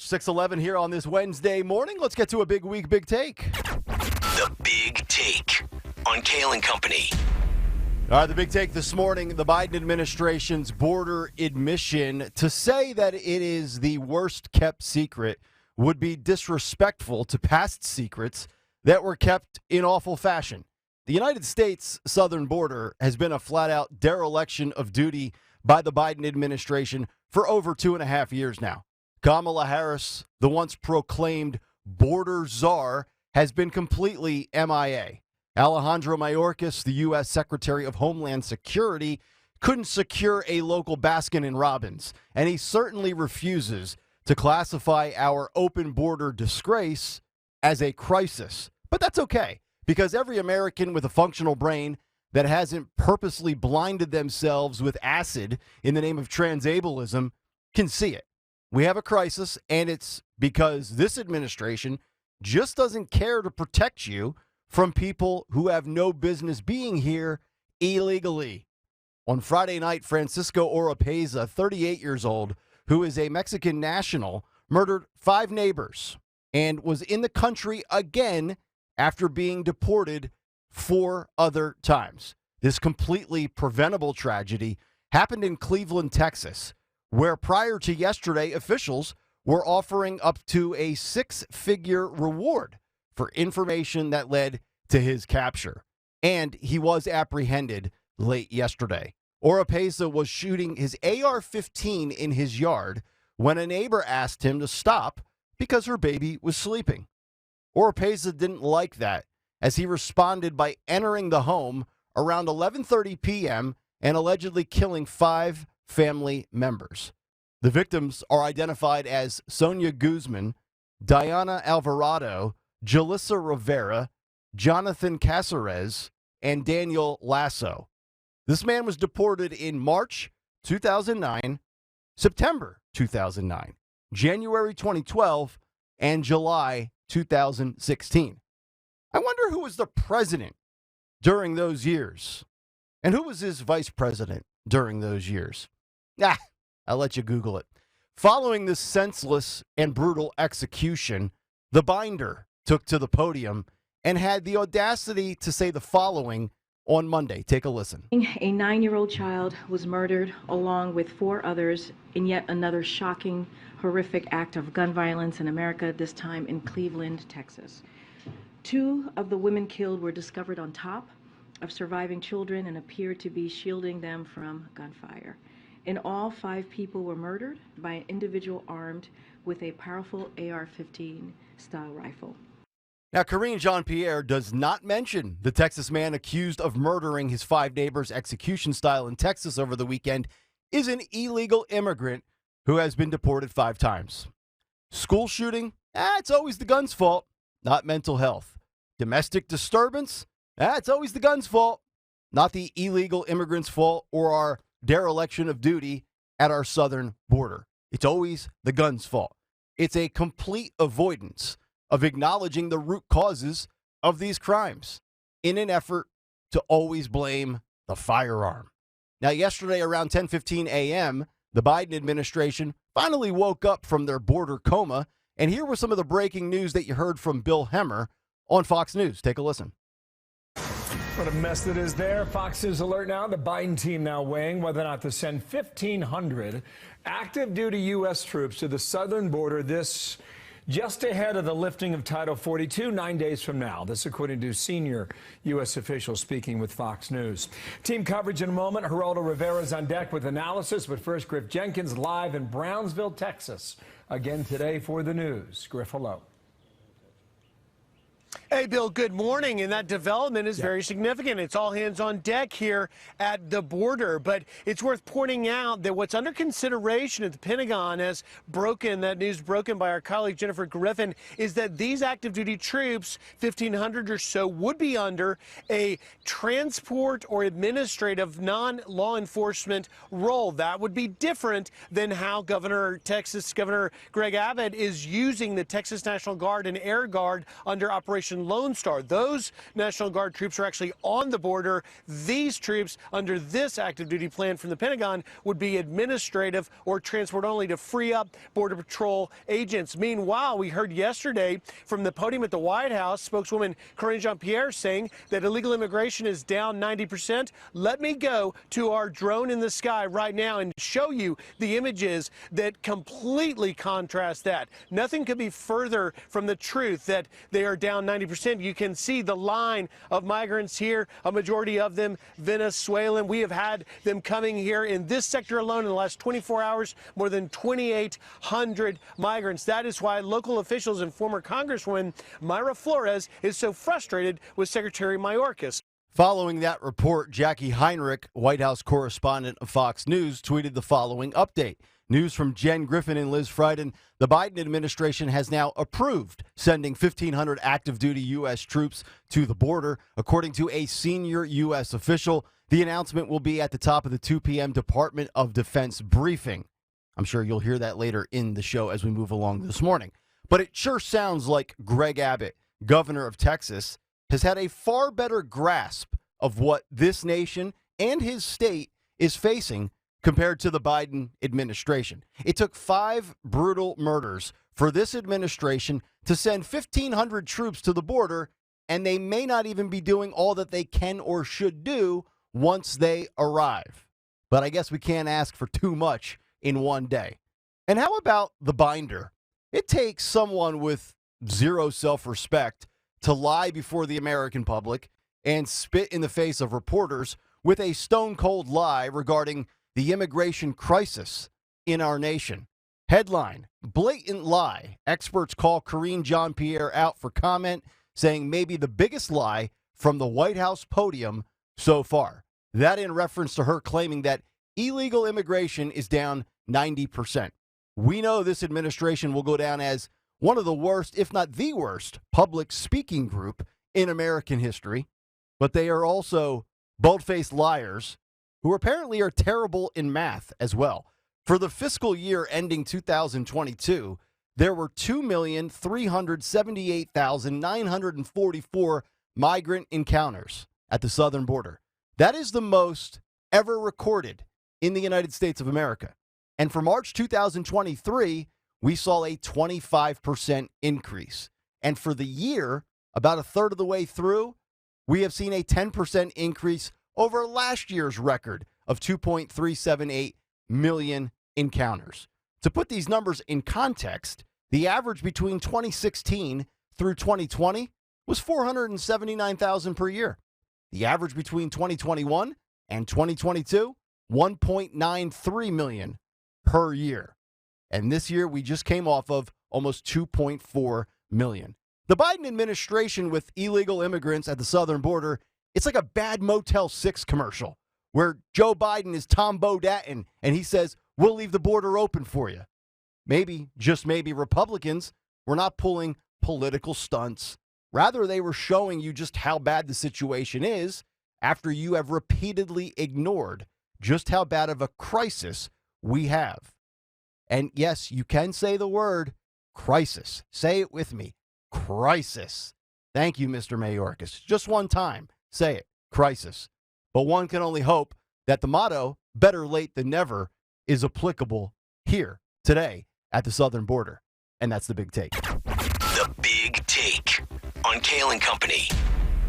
6:11 here on this Wednesday morning. Let's get to a big week, big take. The Big Take on Kale and Company. All right, the big take this morning, the Biden administration's border admission. To say that it is the worst kept secret would be disrespectful to past secrets that were kept in awful fashion. The United States southern border has been a flat-out dereliction of duty by the Biden administration for over 2.5 years now. Kamala Harris, the once proclaimed border czar, has been completely MIA. Alejandro Mayorkas, the U.S. Secretary of Homeland Security, couldn't secure a local Baskin-Robbins, and he certainly refuses to classify our open border disgrace as a crisis. But that's okay, because every American with a functional brain that hasn't purposely blinded themselves with acid in the name of transableism can see it. We have a crisis, and it's because this administration just doesn't care to protect you from people who have no business being here illegally. On Friday night, Francisco Oropeza, 38 years old, who is a Mexican national, murdered 5 neighbors and was in the country again after being deported 4 other times. This completely preventable tragedy happened in Cleveland, Texas, where prior to yesterday, officials were offering up to a 6-figure reward for information that led to his capture. And he was apprehended late yesterday. Oropeza was shooting his AR-15 in his yard when a neighbor asked him to stop because her baby was sleeping. Oropeza didn't like that, as he responded by entering the home around 11:30 p.m. and allegedly killing 5 family members. The victims are identified as Sonia Guzman, Diana Alvarado, Jalissa Rivera, Jonathan Caceres, and Daniel Lasso. This man was deported in March 2009, September 2009, January 2012, and July 2016. I wonder who was the president during those years, and who was his vice president during those years. I'll let you Google it. Following this senseless and brutal execution, the binder took to the podium and had the audacity to say the following on Monday. Take a listen. A 9-year-old child was murdered along with 4 others in yet another shocking, horrific act of gun violence in America, this time in Cleveland, Texas. 2 of the women killed were discovered on top of surviving children and appeared to be shielding them from gunfire. In all, 5 people were murdered by an individual armed with a powerful AR-15 style rifle. Now, Karine Jean-Pierre does not mention the Texas man accused of murdering his 5 neighbors execution style in Texas over the weekend is an illegal immigrant who has been deported 5 times. School shooting? It's always the gun's fault, not mental health. Domestic disturbance? It's always the gun's fault, not the illegal immigrant's fault or our dereliction of duty at our southern border. It's always the gun's fault. It's a complete avoidance of acknowledging the root causes of these crimes in an effort to always blame the firearm. Now, yesterday around 10:15 a.m., the Biden administration finally woke up from their border coma, and here was some of the breaking news that you heard from Bill Hemmer on Fox News. Take a listen. What a mess that is there. Fox News alert now. The Biden team now weighing whether or not to send 1,500 active duty U.S. troops to the southern border this just ahead of the lifting of Title 42 9 days from now. This according to senior U.S. officials speaking with Fox News. Team coverage in a moment. Geraldo Rivera's on deck with analysis. But first, Griff Jenkins live in Brownsville, Texas. Again today for the news. Griff, hello. Hey, Bill, good morning. And that development is very significant. It's all hands on deck here at the border. But it's worth pointing out that what's under consideration at the Pentagon, as broken, that news broken by our colleague Jennifer Griffin, is that these active duty troops, 1,500 or so, would be under a transport or administrative non-law enforcement role. That would be different than how Texas Governor Greg Abbott is using the Texas National Guard and Air Guard under Operation Operation Lone Star. Those National Guard troops are actually on the border. These troops, under this active duty plan from the Pentagon, would be administrative or transport only to free up Border Patrol agents. Meanwhile, we heard yesterday from the podium at the White House, spokeswoman Karine Jean-Pierre saying that illegal immigration is down 90%. Let me go to our drone in the sky right now and show you the images that completely contrast that. Nothing could be further from the truth that they are down 90%. You can see the line of migrants here, a majority of them Venezuelan. We have had them coming here in this sector alone in the last 24 hours, more than 2,800 migrants. That is why local officials and former Congresswoman Mayra Flores is so frustrated with Secretary Mayorkas. Following that report, Jackie Heinrich, White House correspondent of Fox News, tweeted the following update. News from Jen Griffin and Liz Frieden. The Biden administration has now approved sending 1,500 active duty U.S. troops to the border. According to a senior U.S. official, the announcement will be at the top of the 2 p.m. Department of Defense briefing. I'm sure you'll hear that later in the show as we move along this morning. But it sure sounds like Greg Abbott, governor of Texas, has had a far better grasp of what this nation and his state is facing compared to the Biden administration. It took 5 brutal murders for this administration to send 1,500 troops to the border, and they may not even be doing all that they can or should do once they arrive. But I guess we can't ask for too much in one day. And how about the binder? It takes someone with zero self-respect to lie before the American public and spit in the face of reporters with a stone-cold lie regarding the immigration crisis in our nation. Headline, blatant lie. Experts call Karine Jean-Pierre out for comment, saying maybe the biggest lie from the White House podium so far. That in reference to her claiming that illegal immigration is down 90%. We know this administration will go down as one of the worst, if not the worst, public speaking group in American history, but they are also bold-faced liars who apparently are terrible in math as well. For the fiscal year ending 2022, there were 2,378,944 migrant encounters at the southern border. That is the most ever recorded in the United States of America. And for March 2023, we saw a 25% increase. And for the year, about a third of the way through, we have seen a 10% increase over last year's record of 2.378 million encounters. To put these numbers in context, the average between 2016 through 2020 was 479,000 per year. The average between 2021 and 2022, 1.93 million per year. And this year, we just came off of almost 2.4 million. The Biden administration with illegal immigrants at the southern border, it's like a bad Motel 6 commercial where Joe Biden is Tom Bodettin and he says, we'll leave the border open for you. Maybe, just maybe, Republicans were not pulling political stunts. Rather, they were showing you just how bad the situation is after you have repeatedly ignored just how bad of a crisis we have. And yes, you can say the word crisis. Say it with me. Crisis. Thank you, Mr. Mayorkas. Just one time. Say it. Crisis. But one can only hope that the motto, better late than never, is applicable here today at the southern border. And that's the big take. The Big Take on Kale and Company.